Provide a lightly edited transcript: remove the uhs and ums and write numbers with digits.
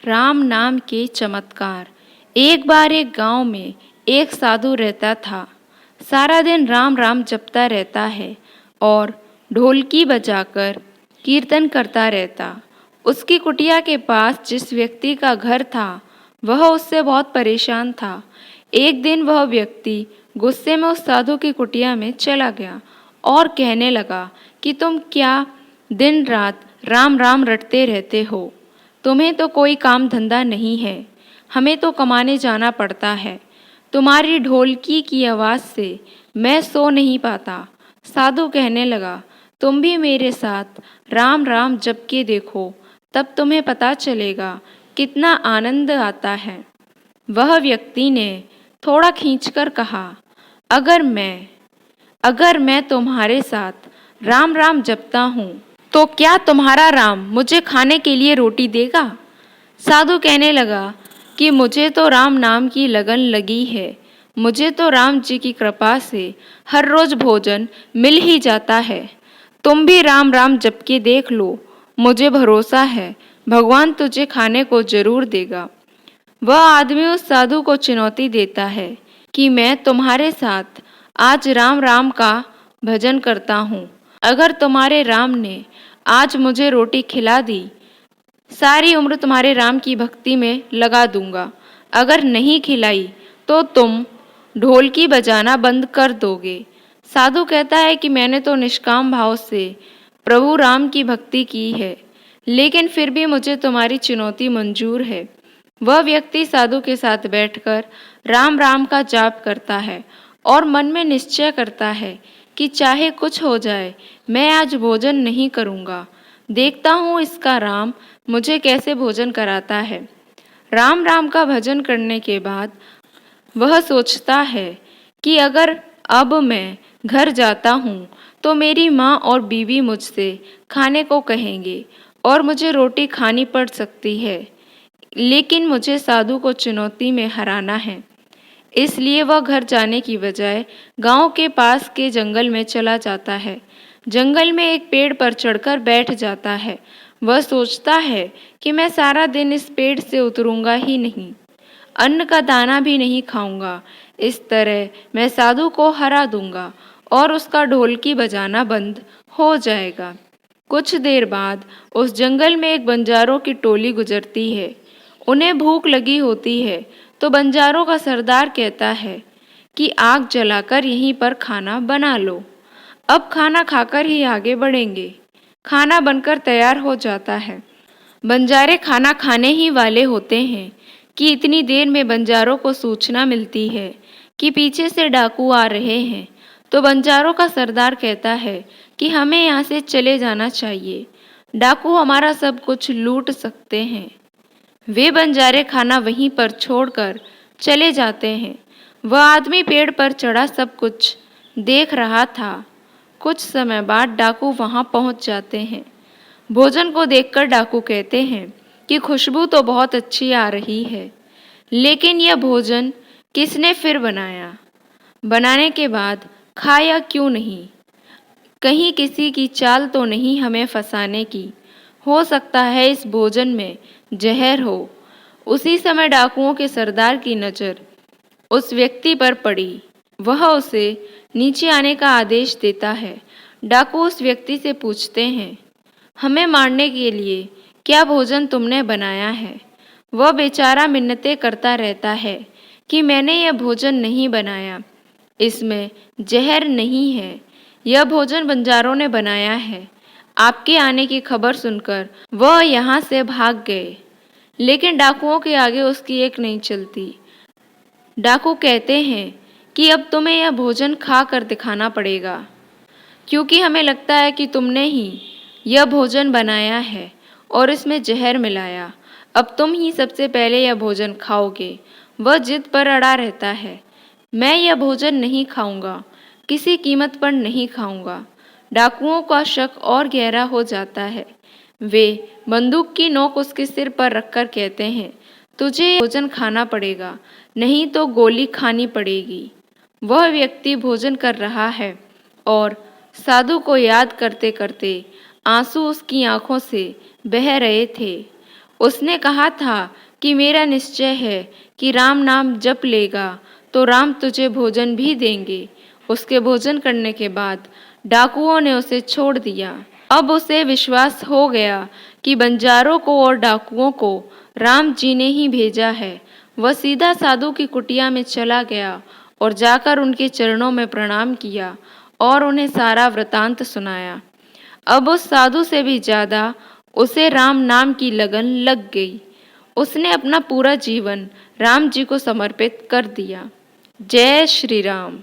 राम नाम के चमत्कार। एक बार एक गांव में एक साधु रहता था। सारा दिन राम राम जपता रहता है और ढोलकी बजाकर कीर्तन करता रहता। उसकी कुटिया के पास जिस व्यक्ति का घर था वह उससे बहुत परेशान था। एक दिन वह व्यक्ति गुस्से में उस साधु की कुटिया में चला गया और कहने लगा कि तुम क्या दिन रात राम राम रटते रहते हो। तुम्हें तो कोई काम धंधा नहीं है, हमें तो कमाने जाना पड़ता है। तुम्हारी ढोलकी की आवाज़ से मैं सो नहीं पाता। साधु कहने लगा, तुम भी मेरे साथ राम राम जप के देखो, तब तुम्हें पता चलेगा कितना आनंद आता है। वह व्यक्ति ने थोड़ा खींचकर कहा, अगर मैं तुम्हारे साथ राम राम जपता हूँ तो क्या तुम्हारा राम मुझे खाने के लिए रोटी देगा? साधु कहने लगा कि मुझे तो राम नाम की लगन लगी है। मुझे तो राम जी की कृपा से हर रोज भोजन मिल ही जाता है। तुम भी राम राम जप के देख लो, मुझे भरोसा है भगवान तुझे खाने को जरूर देगा। वह आदमी उस साधु को चुनौती देता है कि मैं तुम्हारे साथ आज राम राम का भजन करता हूँ। अगर तुम्हारे राम ने आज मुझे रोटी खिला दी, सारी उम्र तुम्हारे राम की भक्ति में लगा दूंगा। अगर नहीं खिलाई तो तुम ढोलकी बजाना बंद कर दोगे। साधु कहता है कि मैंने तो निष्काम भाव से प्रभु राम की भक्ति की है, लेकिन फिर भी मुझे तुम्हारी चुनौती मंजूर है। वह व्यक्ति साधु के साथ बैठकर राम राम का जाप करता है और मन में निश्चय करता है कि चाहे कुछ हो जाए मैं आज भोजन नहीं करूँगा। देखता हूँ इसका राम मुझे कैसे भोजन कराता है। राम राम का भजन करने के बाद वह सोचता है कि अगर अब मैं घर जाता हूँ तो मेरी माँ और बीवी मुझसे खाने को कहेंगे और मुझे रोटी खानी पड़ सकती है, लेकिन मुझे साधु को चुनौती में हराना है। इसलिए वह घर जाने की बजाय गांव के पास के जंगल में चला जाता है। जंगल में एक पेड़ पर चढ़कर बैठ जाता है। वह सोचता है कि मैं सारा दिन इस पेड़ से उतरूंगा ही नहीं, अन्न का दाना भी नहीं खाऊंगा। इस तरह मैं साधु को हरा दूंगा और उसका ढोलकी बजाना बंद हो जाएगा। कुछ देर बाद उस जंगल में एक बंजारों की टोली गुजरती है। उन्हें भूख लगी होती है तो बंजारों का सरदार कहता है कि आग जलाकर यहीं पर खाना बना लो। अब खाना खाकर ही आगे बढ़ेंगे। खाना बनकर तैयार हो जाता है। बंजारे खाना खाने ही वाले होते हैं कि इतनी देर में बंजारों को सूचना मिलती है कि पीछे से डाकू आ रहे हैं। तो बंजारों का सरदार कहता है कि हमें यहाँ से चले जाना चाहिए, डाकू हमारा सब कुछ लूट सकते हैं। वे बंजारे खाना वहीं पर छोड़कर चले जाते हैं। वह आदमी पेड़ पर चढ़ा सब कुछ देख रहा था। कुछ समय बाद डाकू वहां पहुंच जाते हैं। भोजन को देखकर डाकू कहते हैं कि खुशबू तो बहुत अच्छी आ रही है, लेकिन यह भोजन किसने फिर बनाया? बनाने के बाद खाया क्यों नहीं? कहीं किसी की चाल तो नहीं हमें फंसाने की? हो सकता है इस भोजन में जहर हो। उसी समय डाकुओं के सरदार की नज़र उस व्यक्ति पर पड़ी। वह उसे नीचे आने का आदेश देता है। डाकू उस व्यक्ति से पूछते हैं, हमें मारने के लिए क्या भोजन तुमने बनाया है? वह बेचारा मिन्नतें करता रहता है कि मैंने यह भोजन नहीं बनाया, इसमें जहर नहीं है, यह भोजन बंजारों ने बनाया है। आपके आने की खबर सुनकर वह यहाँ से भाग गए, लेकिन डाकुओं के आगे उसकी एक नहीं चलती। डाकू कहते हैं कि अब तुम्हें यह भोजन खा कर दिखाना पड़ेगा, क्योंकि हमें लगता है कि तुमने ही यह भोजन बनाया है और इसमें जहर मिलाया। अब तुम ही सबसे पहले यह भोजन खाओगे। वह जिद पर अड़ा रहता है, मैं यह भोजन नहीं खाऊंगा, किसी कीमत पर नहीं खाऊंगा। डाकुओं का शक और गहरा हो जाता है। वे बंदूक की नोक उसके सिर पर रखकर कहते हैं, तुझे यह भोजन खाना पड़ेगा, नहीं तो गोली खानी पड़ेगी। वह व्यक्ति भोजन कर रहा है और साधु को याद करते करते आंसू उसकी आंखों से बह रहे थे। उसने कहा था कि मेरा निश्चय है कि राम नाम जप लेगा तो राम तुझे भोजन भी देंगे। उसके भोजन करने के बाद डाकुओं ने उसे छोड़ दिया। अब उसे विश्वास हो गया कि बंजारों को और डाकुओं को राम जी ने ही भेजा है। वह सीधा साधु की कुटिया में चला गया और जाकर उनके चरणों में प्रणाम किया और उन्हें सारा वृतांत सुनाया। अब उस साधु से भी ज्यादा उसे राम नाम की लगन लग गई। उसने अपना पूरा जीवन राम जी को समर्पित कर दिया। जय श्री राम।